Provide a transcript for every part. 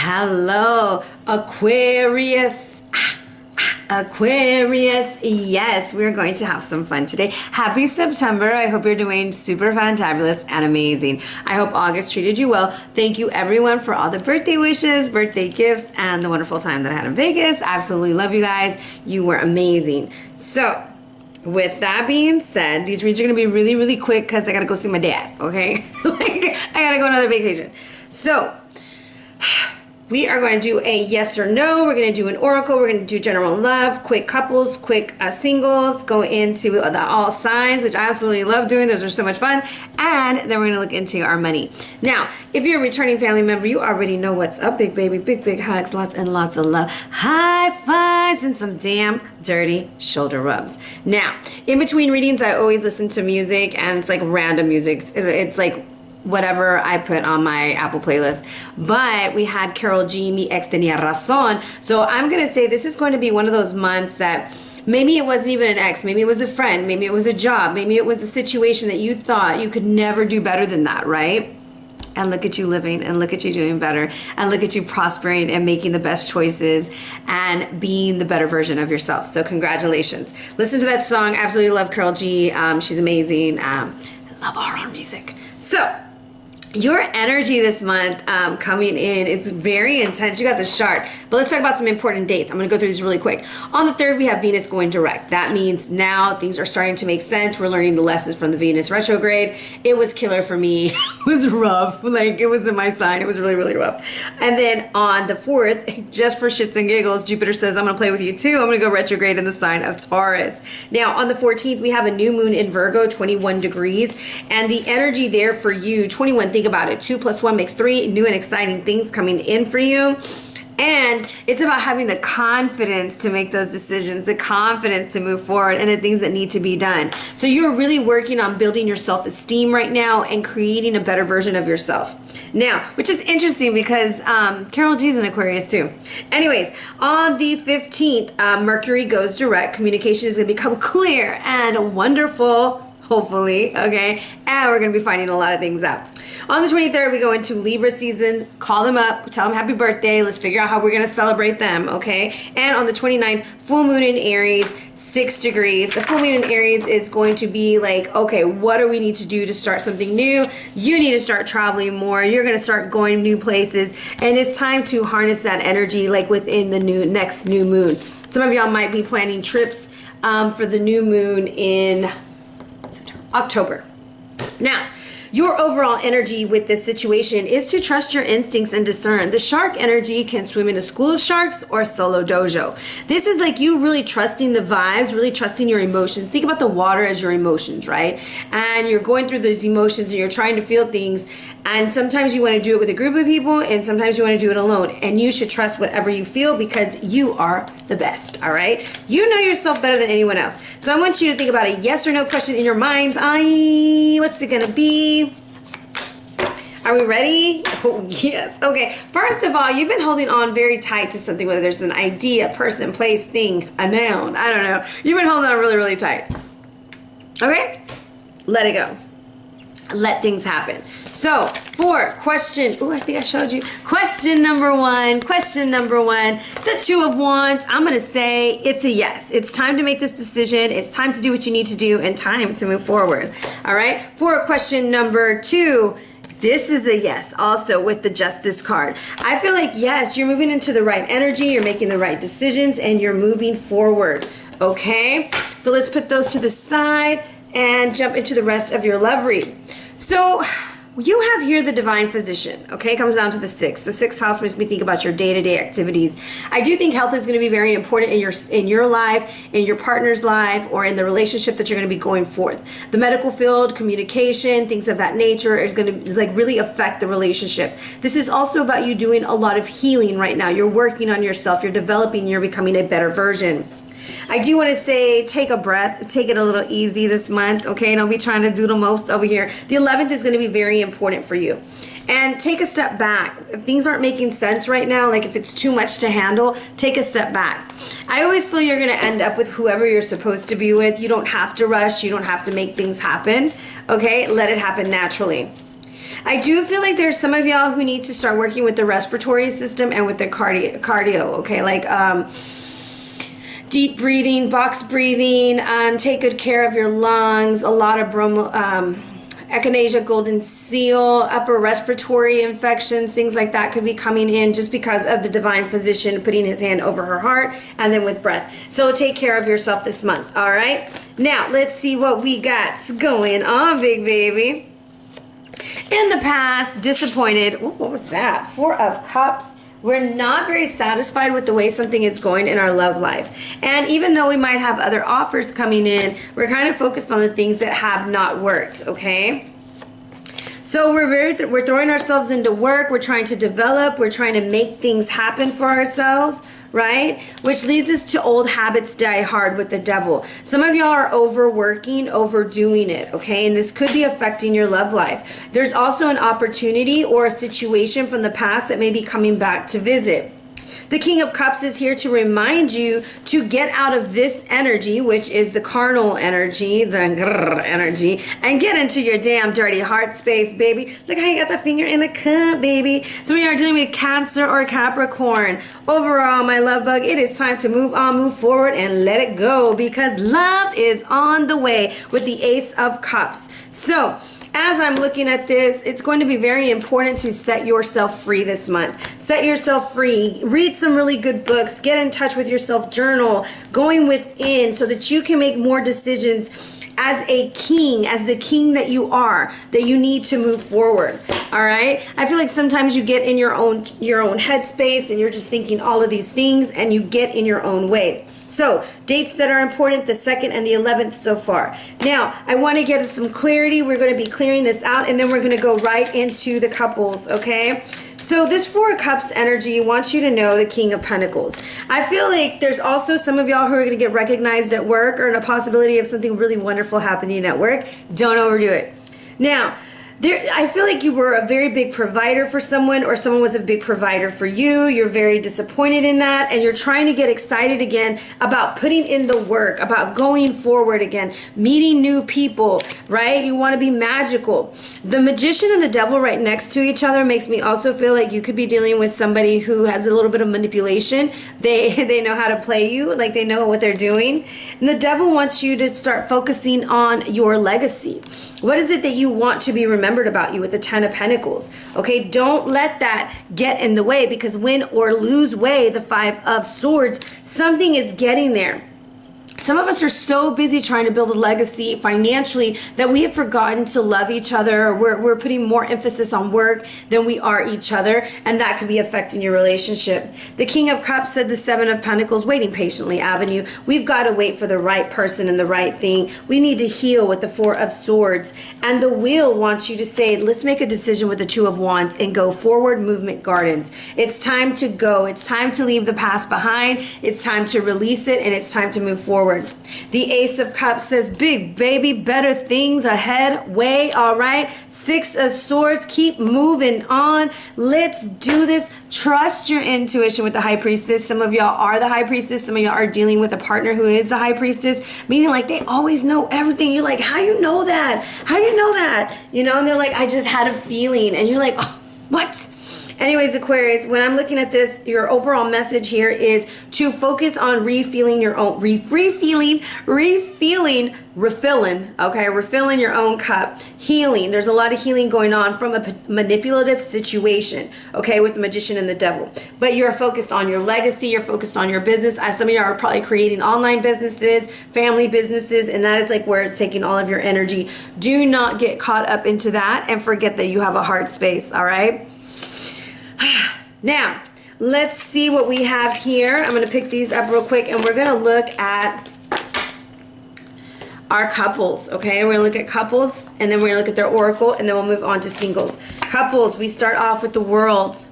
Hello, Aquarius. Aquarius, yes, we're going to have some fun today. Happy September. I hope you're doing super fantabulous and amazing. I hope August treated you well. Thank you everyone for all the birthday wishes, birthday gifts, and the wonderful time that I had in Vegas. Absolutely love you guys. You were amazing. So, with that being said, these reads are going to be really, really quick because I got to go see my dad, okay? I got to go on another vacation. So, we are going to do a yes or no. We're going to do an oracle. We're going to do general love, quick couples, quick singles, go into the all signs, which I absolutely love doing. Those are so much fun. And then we're going to look into our money. Now, if you're a returning family member, you already know what's up, big baby. Big, big hugs, lots and lots of love. High fives and some damn dirty shoulder rubs. Now, in between readings, I always listen to music, and it's like random music. It's like whatever I put on my Apple playlist. But we had Carol G, Mi Ex Tenía Razón. So I'm going to say this is going to be one of those months that maybe it wasn't even an ex, maybe it was a friend, maybe it was a job, maybe it was a situation that you thought you could never do better than that, right? And look at you living, and look at you doing better, and look at you prospering and making the best choices and being the better version of yourself. So congratulations. Listen to that song. Absolutely love Carol G. She's amazing. I love all her music. So, your energy this month coming in is very intense. You got the shark. But let's talk about some important dates. I'm going to go through these really quick. On the 3rd, we have Venus going direct. That means now things are starting to make sense. We're learning the lessons from the Venus retrograde. It was killer for me. It was rough. Like, it was in my sign. It was really, really rough. And then on the 4th, just for shits and giggles, Jupiter says, I'm going to play with you too. I'm going to go retrograde in the sign of Taurus. Now, on the 14th, we have a new moon in Virgo, 21 degrees. And the energy there for you, 21, think about it. 2 + 1 makes 3. New and exciting things coming in for you. And it's about having the confidence to make those decisions, the confidence to move forward, and the things that need to be done. So you're really working on building your self-esteem right now and creating a better version of yourself. Now, which is interesting because Carol G's an Aquarius too. Anyways, on the 15th, Mercury goes direct. Communication is going to become clear and wonderful. Hopefully, okay? And we're going to be finding a lot of things out. On the 23rd, we go into Libra season. Call them up. Tell them happy birthday. Let's figure out how we're going to celebrate them, okay? And on the 29th, full moon in Aries, 6 degrees. The full moon in Aries is going to be like, okay, what do we need to do to start something new? You need to start traveling more. You're going to start going new places. And it's time to harness that energy like within the next new moon. Some of y'all might be planning trips for the new moon in October. Now, your overall energy with this situation is to trust your instincts and discern. The shark energy can swim in a school of sharks or solo dojo. This is like you really trusting the vibes, really trusting your emotions. Think about the water as your emotions, right? And you're going through those emotions and you're trying to feel things. And sometimes you want to do it with a group of people, and sometimes you want to do it alone. And you should trust whatever you feel because you are the best, all right? You know yourself better than anyone else. So I want you to think about a yes or no question in your minds. What's it going to be? Are we ready? Oh, yes. Okay. First of all, you've been holding on very tight to something, whether there's an idea, person, place, thing, a noun. I don't know. You've been holding on really, really tight. Okay? Let it go. Let things happen. So, for question, I think I showed you. Question number one, the 2 of Wands. I'm going to say it's a yes. It's time to make this decision. It's time to do what you need to do and time to move forward. All right. For question number 2, this is a yes also with the Justice card. I feel like, yes, you're moving into the right energy. You're making the right decisions and you're moving forward. Okay. So let's put those to the side and jump into the rest of your love read. So you have here the divine physician, okay? It comes down to the 6th. The 6th house makes me think about your day-to-day activities. I do think health is going to be very important in your life, in your partner's life, or in the relationship that you're going to be going forth. The medical field, communication, things of that nature is going to like really affect the relationship. This is also about you doing a lot of healing right now. You're working on yourself. You're developing. You're becoming a better version. I do want to say, take a breath, take it a little easy this month, okay? Don't be trying to do the most over here. The 11th is going to be very important for you. And take a step back. If things aren't making sense right now, like if it's too much to handle, take a step back. I always feel you're going to end up with whoever you're supposed to be with. You don't have to rush. You don't have to make things happen, okay? Let it happen naturally. I do feel like there's some of y'all who need to start working with the respiratory system and with the cardio, okay? Like deep breathing, box breathing, take good care of your lungs, a lot of echinacea, golden seal, upper respiratory infections, things like that could be coming in just because of the divine physician putting his hand over her heart and then with breath. So take care of yourself this month, all right? Now, let's see what we got going on, big baby. In the past, disappointed. Ooh, what was that? 4 of Cups. We're not very satisfied with the way something is going in our love life. And even though we might have other offers coming in, we're kind of focused on the things that have not worked, okay? So we're throwing ourselves into work, we're trying to develop, we're trying to make things happen for ourselves, right? Which leads us to old habits die hard with the devil. Some of y'all are overworking, overdoing it, okay? And this could be affecting your love life. There's also an opportunity or a situation from the past that may be coming back to visit. The King of Cups is here to remind you to get out of this energy, which is the carnal energy, the energy, and get into your damn dirty heart space, baby. Look how you got the finger in the cup, baby. Some of you are dealing with Cancer or Capricorn. Overall, my love bug, it is time to move on, move forward, and let it go because love is on the way with the Ace of Cups. So, as I'm looking at this, it's going to be very important to set yourself free this month. Set yourself free. Read some really good books. Get in touch with yourself. Journal. Going within so that you can make more decisions as a king, as the king that you are, that you need to move forward. All right? I feel like sometimes you get in your own headspace and you're just thinking all of these things and you get in your own way. So, dates that are important, the 2nd and the 11th so far. Now, I want to get us some clarity. We're going to be clearing this out, and then we're going to go right into the couples, okay? So, this 4 of Cups energy wants you to know the King of Pentacles. I feel like there's also some of y'all who are going to get recognized at work or in a possibility of something really wonderful happening at work. Don't overdo it. Now, I feel like you were a very big provider for someone or someone was a big provider for you. You're very disappointed in that and you're trying to get excited again about putting in the work, about going forward again, meeting new people, right? You want to be magical. The Magician and the Devil right next to each other makes me also feel like you could be dealing with somebody who has a little bit of manipulation. They know how to play you, like they know what they're doing. And the Devil wants you to start focusing on your legacy. What is it that you want to be remembered about you with the 10 of Pentacles? Okay, don't let that get in the way because win or lose way, the 5 of Swords, something is getting there. Some of us are so busy trying to build a legacy financially that we have forgotten to love each other. We're putting more emphasis on work than we are each other, and that could be affecting your relationship. The King of Cups said the 7 of Pentacles, waiting patiently, Avenue. We've got to wait for the right person and the right thing. We need to heal with the 4 of Swords. And the Wheel wants you to say, let's make a decision with the 2 of Wands and go forward, Movement Gardens. It's time to go. It's time to leave the past behind. It's time to release it, and it's time to move forward. The Ace of Cups says, big baby, better things ahead, way, all right? 6 of Swords, keep moving on. Let's do this. Trust your intuition with the High Priestess. Some of y'all are the High Priestess. Some of y'all are dealing with a partner who is the High Priestess, meaning like they always know everything. You're like, how you know that? How you know that? You know, and they're like, I just had a feeling. And you're like, oh, what? Anyways, Aquarius, when I'm looking at this, your overall message here is to focus on refilling your own, refilling, okay, refilling your own cup, healing. There's a lot of healing going on from a manipulative situation, okay, with the Magician and the Devil. But you're focused on your legacy, you're focused on your business. Some of you are probably creating online businesses, family businesses, and that is like where it's taking all of your energy. Do not get caught up into that and forget that you have a heart space, all right? Now, let's see what we have here. I'm going to pick these up real quick, and we're going to look at our couples, okay? We're going to look at couples, and then we're going to look at their oracle, and then we'll move on to singles. Couples, we start off with the World,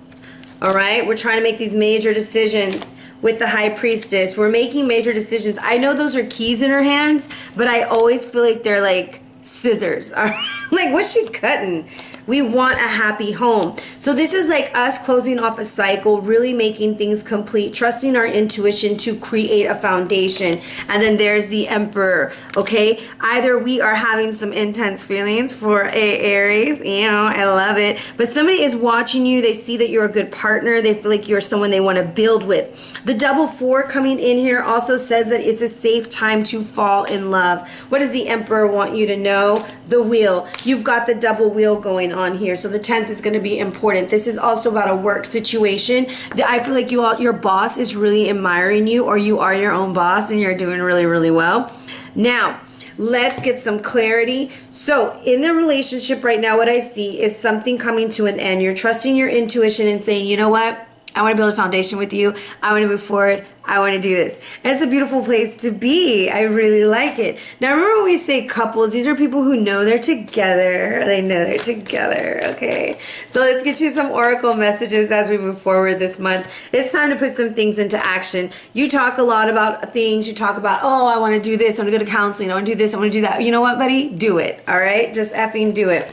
all right? We're trying to make these major decisions with the High Priestess. We're making major decisions. I know those are keys in her hands, but I always feel like they're like scissors. Like, what's she cutting? We want a happy home. So this is like us closing off a cycle, really making things complete, trusting our intuition to create a foundation. And then there's the Emperor, okay? Either we are having some intense feelings for a Aries, you know, I love it, but somebody is watching you, they see that you're a good partner, they feel like you're someone they want to build with. The double 4 coming in here also says that it's a safe time to fall in love. What does the Emperor want you to know? The Wheel. You've got the double wheel going on here, so the 10th is going to be important. This is also about a work situation. I feel like your boss is really admiring you, or you are your own boss and you're doing really, really well. Now, let's get some clarity. So in the relationship right now, what I see is something coming to an end. You're trusting your intuition and saying, you know what? I want to build a foundation with you. I want to move forward. I want to do this. And it's a beautiful place to be. I really like it. Now, remember when we say couples, these are people who know they're together. They know they're together, okay? So let's get you some oracle messages as we move forward this month. It's time to put some things into action. You talk a lot about things. You talk about, oh, I want to do this. I want to go to counseling. I want to do this. I want to do that. You know what, buddy? Do it, all right? Just effing do it.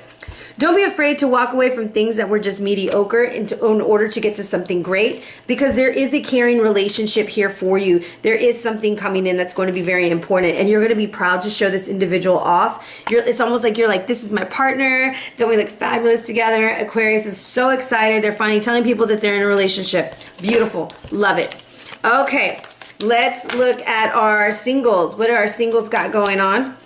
Don't be afraid to walk away from things that were just mediocre in order to get to something great, because there is a caring relationship here for you. There is something coming in that's going to be very important, and you're going to be proud to show this individual off. It's almost like you're like, this is my partner. Don't we look fabulous together? Aquarius is so excited. They're finally telling people that they're in a relationship. Beautiful. Love it. Okay, let's look at our singles. What do our singles got going on?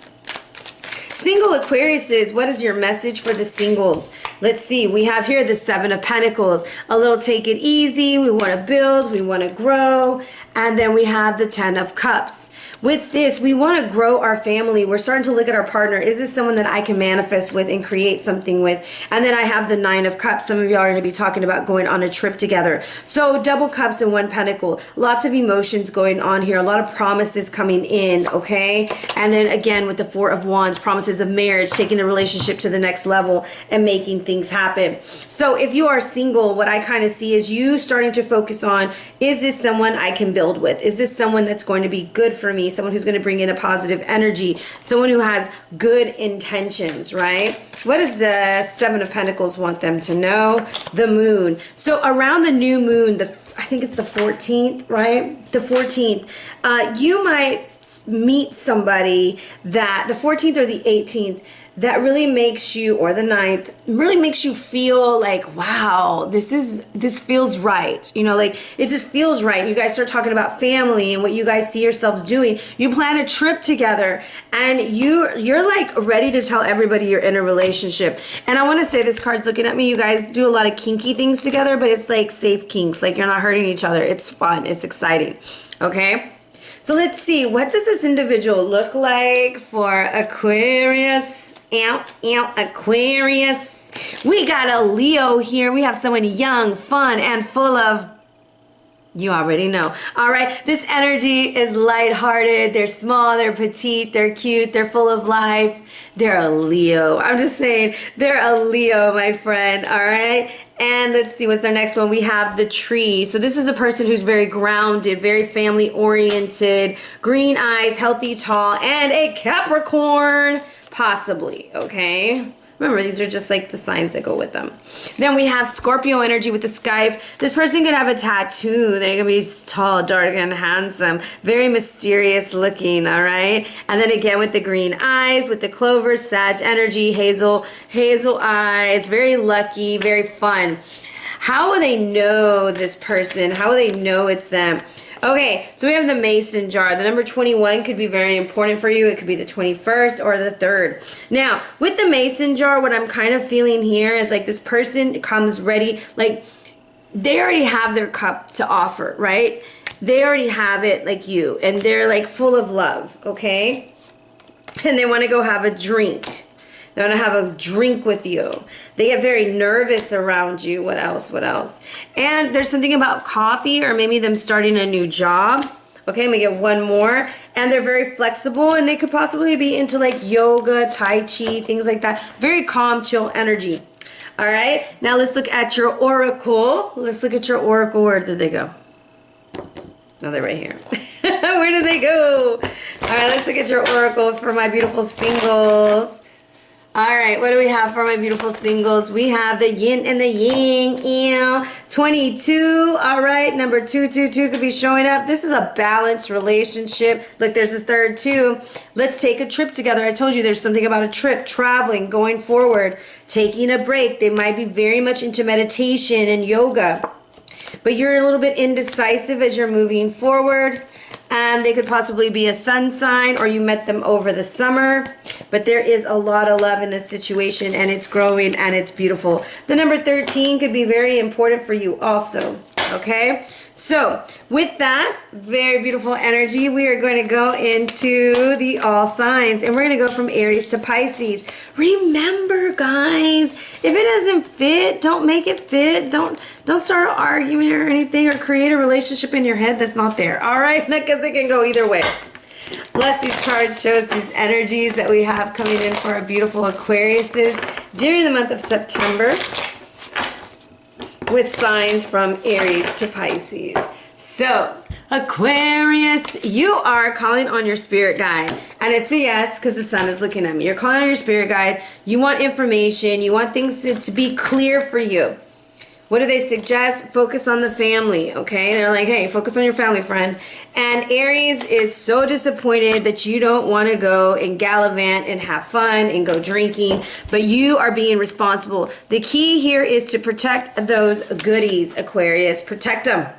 Single Aquariuses, what is your message for the singles? Let's see. We have here the 7 of Pentacles. A little take it easy. We want to build. We want to grow. And then we have the 10 of Cups. With this, we want to grow our family. We're starting to look at our partner. Is this someone that I can manifest with and create something with? And then I have the 9 of Cups. Some of y'all are going to be talking about going on a trip together. So double cups and 1 pentacle. Lots of emotions going on here. A lot of promises coming in, okay? And then again with the 4 of Wands, promises of marriage, taking the relationship to the next level and making things happen. So if you are single, what I kind of see is you starting to focus on, is this someone I can build with? Is this someone that's going to be good for me? Someone who's going to bring in a positive energy, someone who has good intentions, right? What does the 7 of Pentacles want them to know? The Moon. So around the new moon, I think it's the 14th, right? The 14th, you might meet somebody that, the 14th or the 18th, that really makes you, or the 9th, really makes you feel like, wow, this feels right. You know, like it just feels right. You guys start talking about family and what you guys see yourselves doing. You plan a trip together and you're like ready to tell everybody you're in a relationship. And I want to say, this card's looking at me. You guys do a lot of kinky things together, but it's like safe kinks. Like you're not hurting each other. It's fun. It's exciting. Okay. So let's see. What does this individual look like for Aquarius? Aquarius. We got a Leo here. We have someone young, fun, and full of, you already know. All right. This energy is lighthearted. They're small, they're petite, they're cute, they're full of life. They're a Leo. I'm just saying, they're a Leo, my friend. All right. And let's see, what's our next one? We have the Tree. So this is a person who's very grounded, very family oriented, green eyes, healthy, tall, and a Capricorn, possibly. Okay. Remember, these are just like the signs that go with them. Then we have Scorpio energy with the Sky. This person could have a tattoo. They're going to be tall, dark, and handsome. Very mysterious looking, all right? And then again with the green eyes, with the Clover, Sag energy, hazel eyes. Very lucky, very fun. How will they know this person? How will they know it's them? Okay, so we have the Mason jar. The number 21 could be very important for you. It could be the 21st or the 3rd. Now, with the Mason jar, what I'm kind of feeling here is like this person comes ready, like they already have their cup to offer, right? They already have it like you, and they're like full of love, okay? And they want to go have a drink. They want to have a drink with you. They get very nervous around you. What else? What else? And there's something about coffee, or maybe them starting a new job. Okay, I'm going to get one more. And they're very flexible, and they could possibly be into like yoga, Tai Chi, things like that. Very calm, chill energy. All right, now let's look at your oracle. Let's look at your oracle. Where did they go? Oh, they're right here. Where did they go? All right, let's look at your oracle for my beautiful singles. All right, what do we have for my beautiful singles? We have the yin and the yang. Ew. 22. All right, number 222 could be showing up. This is a balanced relationship. Look, there's this third 2. Let's take a trip together. I told you there's something about a trip, traveling, going forward, taking a break. They might be very much into meditation and yoga, but you're a little bit indecisive as you're moving forward. They could possibly be a sun sign, or you met them over the summer, but there is a lot of love in this situation, and it's growing and it's beautiful. The number 13 could be very important for you also, okay? So with that very beautiful energy, we are going to go into the all signs, and we're going to go from Aries to Pisces. Remember, guys, if it doesn't fit, don't make it fit. Don't start an argument or anything, or create a relationship in your head that's not there. All right, because it can go either way. Bless these cards, shows these energies that we have coming in for our beautiful Aquariuses during the month of September, with signs from Aries to Pisces. So, Aquarius, you are calling on your spirit guide. And it's a yes, because the sun is looking at me. You're calling on your spirit guide. You want information. You want things to be clear for you. What do they suggest? Focus on the family, okay? They're like, hey, focus on your family, friend. And Aries is so disappointed that you don't want to go and gallivant and have fun and go drinking, but you are being responsible. The key here is to protect those goodies, Aquarius. Protect them.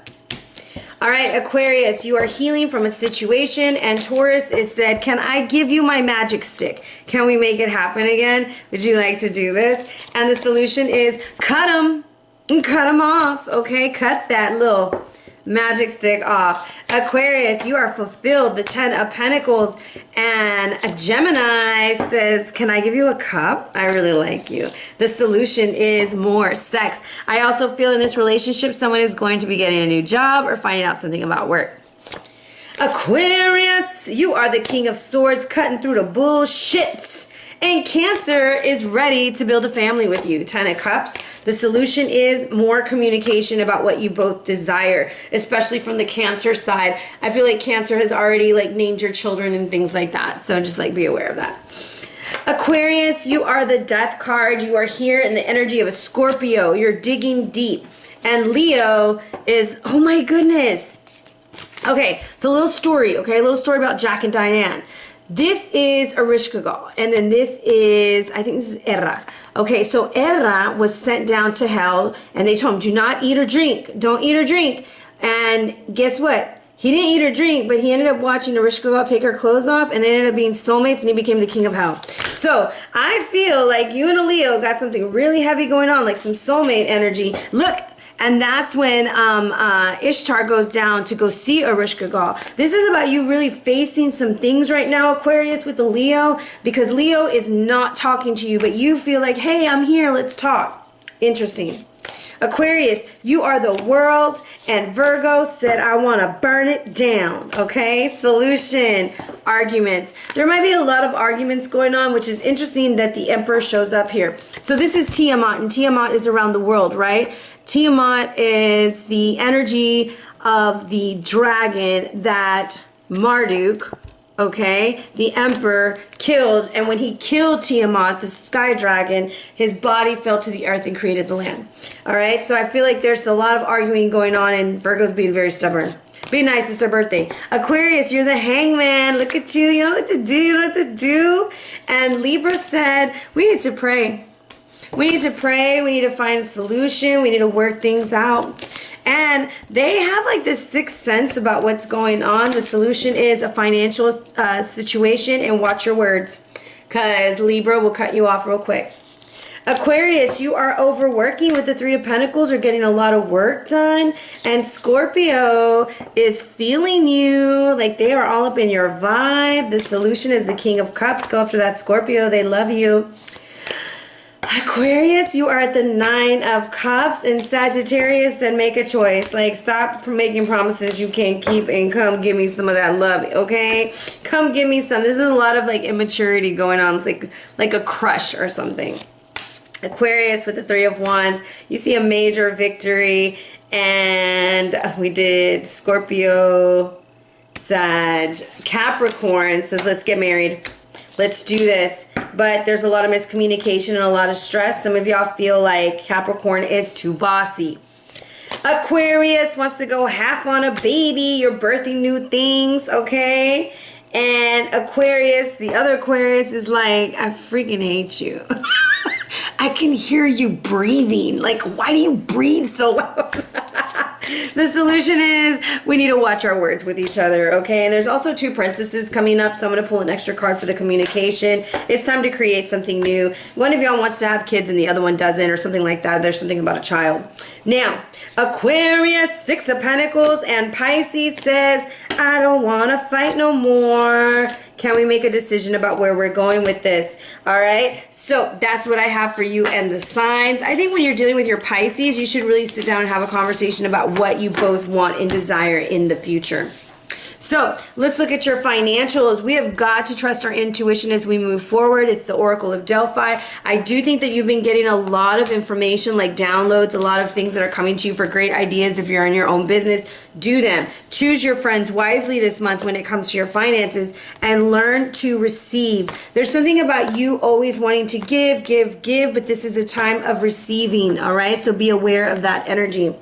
All right, Aquarius, you are healing from a situation, and Taurus is said, can I give you my magic stick? Can we make it happen again? Would you like to do this? And the solution is cut them. Cut them off, okay? Cut that little magic stick off. Aquarius, you are fulfilled. The 10 of Pentacles. And a Gemini says, can I give you a cup? I really like you. The solution is more sex. I also feel in this relationship, someone is going to be getting a new job or finding out something about work. Aquarius, you are the King of Swords, cutting through the bullshit. And Cancer is ready to build a family with you. 10 of Cups. The solution is more communication about what you both desire, especially from the Cancer side. I feel like Cancer has already named your children and things like that. So just be aware of that. Aquarius, you are the Death card. You are here in the energy of a Scorpio. You're digging deep. And Leo is, oh my goodness. Okay, so a little story, okay? A little story about Jack and Diane. This is Ereshkigal, and then this is, I think this is Erra. Okay, so Erra was sent down to hell, and they told him, do not eat or drink. Don't eat or drink. And guess what? He didn't eat or drink, but he ended up watching Ereshkigal take her clothes off, and they ended up being soulmates, and he became the king of hell. So I feel like you and a Leo got something really heavy going on, like some soulmate energy. Look. And that's when Ishtar goes down to go see Ereshkigal. This is about you really facing some things right now, Aquarius, with the Leo, because Leo is not talking to you, but you feel like, hey, I'm here, let's talk. Interesting. Aquarius, you are the world, and Virgo said, I want to burn it down, okay? Solution, arguments. There might be a lot of arguments going on, which is interesting that the Emperor shows up here. So this is Tiamat, and Tiamat is around the world, right? Tiamat is the energy of the dragon that Marduk, okay, the Emperor, killed. And when he killed Tiamat, the sky dragon, his body fell to the earth and created the land. All right, so I feel like there's a lot of arguing going on, and Virgo's being very stubborn. Be nice, it's her birthday. Aquarius, you're the hangman. Look at you, you know what to do, you know what to do. And Libra said, we need to pray. We need to pray, we need to find a solution, we need to work things out. And they have this sixth sense about what's going on. The solution is a financial situation, and watch your words, because Libra will cut you off real quick. Aquarius, you are overworking with the 3 of Pentacles, or getting a lot of work done. And Scorpio is feeling you, like they are all up in your vibe. The solution is the King of Cups. Go after that Scorpio, they love you. Aquarius, you are at the 9 of Cups. And Sagittarius, then make a choice. Stop making promises you can't keep, and come give me some of that love, okay? Come give me some. This is a lot of immaturity going on. It's like a crush or something. Aquarius with the 3 of Wands, you see a major victory. And we did Scorpio, Sag, Capricorn says let's get married. Let's do this. But there's a lot of miscommunication and a lot of stress. Some of y'all feel like Capricorn is too bossy. Aquarius wants to go half on a baby. You're birthing new things, okay? And Aquarius, the other Aquarius is like, I freaking hate you. I can hear you breathing. Like, why do you breathe so loud? The solution is we need to watch our words with each other, okay? And there's also 2 princesses coming up, so I'm going to pull an extra card for the communication. It's time to create something new. One of y'all wants to have kids and the other one doesn't, or something like that. There's something about a child. Now, Aquarius, 6 of Pentacles, and Pisces says, I don't want to fight no more. Can we make a decision about where we're going with this? All right, so that's what I have for you and the signs. I think when you're dealing with your Pisces, you should really sit down and have a conversation about what you both want and desire in the future. So let's look at your financials. We have got to trust our intuition as we move forward. It's the Oracle of Delphi. I do think that you've been getting a lot of information, like downloads, a lot of things that are coming to you for great ideas. If you're in your own business, do them. Choose your friends wisely this month when it comes to your finances and learn to receive. There's something about you always wanting to give, but this is a time of receiving, all right? So be aware of that energy.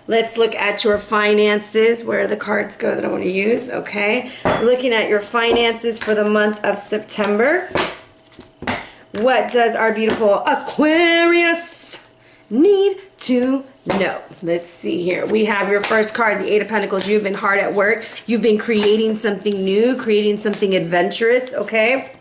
Let's look at your finances, where the cards go that I want to use, okay? Looking at your finances for the month of September. What does our beautiful Aquarius need to know? Let's see here. We have your first card, the 8 of Pentacles. You've been hard at work. You've been creating something new, creating something adventurous, okay?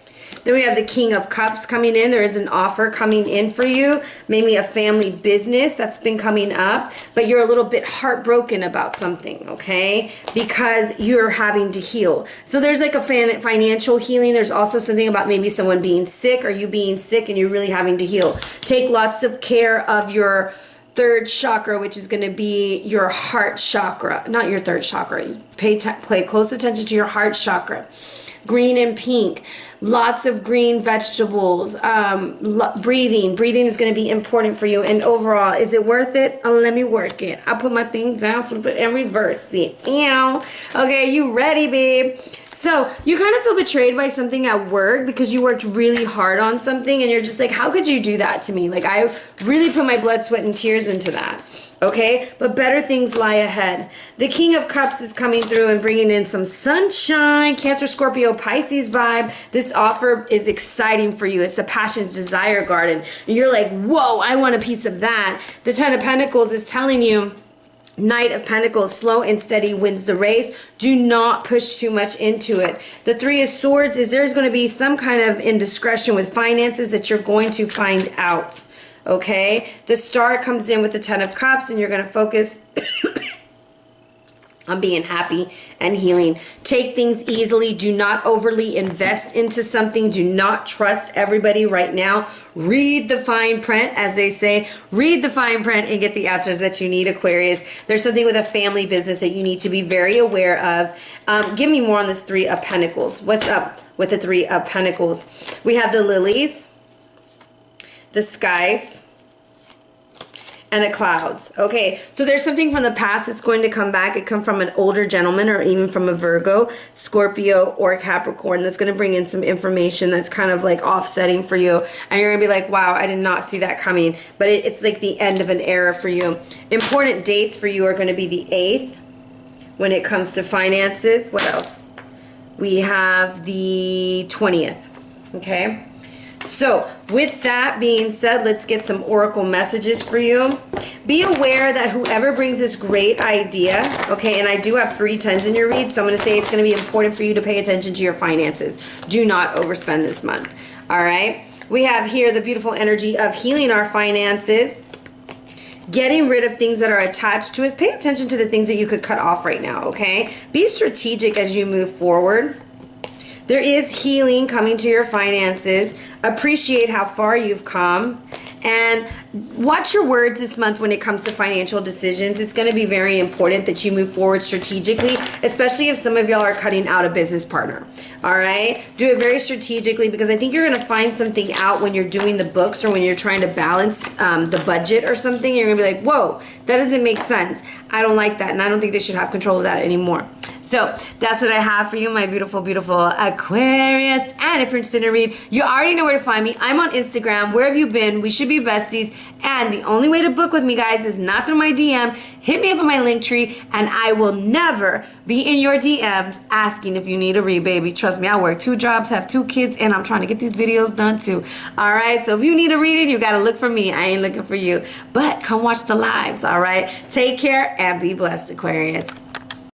Then we have the King of Cups coming in. There is an offer coming in for you. Maybe a family business that's been coming up. But you're a little bit heartbroken about something, okay? Because you're having to heal. So there's like a financial healing. There's also something about maybe someone being sick or you being sick and you're really having to heal. Take lots of care of your 3rd chakra, which is going to be your heart chakra. Not your 3rd chakra. Pay close attention to your heart chakra. Green and pink. Lots of green vegetables. Breathing. Breathing is going to be important for you. And overall, is it worth it? Let me work it. I'll put my thing down, flip it, and reverse it. Ow. Okay, you ready, babe? So you kind of feel betrayed by something at work because you worked really hard on something and you're just like, how could you do that to me? Like, I really put my blood, sweat, and tears into that. Okay, but better things lie ahead. The King of Cups is coming through and bringing in some sunshine. Cancer, Scorpio, Pisces vibe. This offer is exciting for you. It's a passion's desire garden. And you're like, whoa, I want a piece of that. The 10 of Pentacles is telling you, Knight of Pentacles, slow and steady wins the race. Do not push too much into it. The 3 of Swords is there's going to be some kind of indiscretion with finances that you're going to find out. Okay, the Star comes in with the 10 of Cups and you're going to focus on being happy and healing. Take things easily. Do not overly invest into something. Do not trust everybody right now. Read the fine print, as they say. Read the fine print and get the answers that you need, Aquarius. There's something with a family business that you need to be very aware of. Give me more on this 3 of Pentacles. What's up with the 3 of Pentacles? We have the lilies, the sky, and the clouds. Okay, so there's something from the past that's going to come back. It come from an older gentleman or even from a Virgo, Scorpio, or Capricorn that's going to bring in some information that's kind of like offsetting for you. And you're going to be like, wow, I did not see that coming. But it's like the end of an era for you. Important dates for you are going to be the 8th when it comes to finances. What else? We have the 20th. Okay. So with that being said, let's get some oracle messages for you. Be aware that whoever brings this great idea, okay, and I do have 3 10s in your read, so I'm going to say it's going to be important for you to pay attention to your finances. Do not overspend this month, all right? We have here the beautiful energy of healing our finances, getting rid of things that are attached to us. Pay attention to the things that you could cut off right now, okay? Be strategic as you move forward. There is healing coming to your finances. Appreciate how far you've come. And watch your words this month when it comes to financial decisions. It's going to be very important that you move forward strategically, especially if some of y'all are cutting out a business partner. All right? Do it very strategically because I think you're going to find something out when you're doing the books or when you're trying to balance the budget or something. You're going to be like, whoa, that doesn't make sense. I don't like that, and I don't think they should have control of that anymore. So that's what I have for you, my beautiful, beautiful Aquarius. And if you're interested in a read, you already know where to find me. I'm on Instagram. Where have you been? We should be besties. And the only way to book with me, guys, is not through my DM. Hit me up on my Linktree, and I will never be in your DMs asking if you need a read, baby. Trust me, I work 2 jobs, have 2 kids, and I'm trying to get these videos done too. All right, so if you need a reading, you got to look for me. I ain't looking for you. But come watch the lives, all right? Take care and be blessed, Aquarius.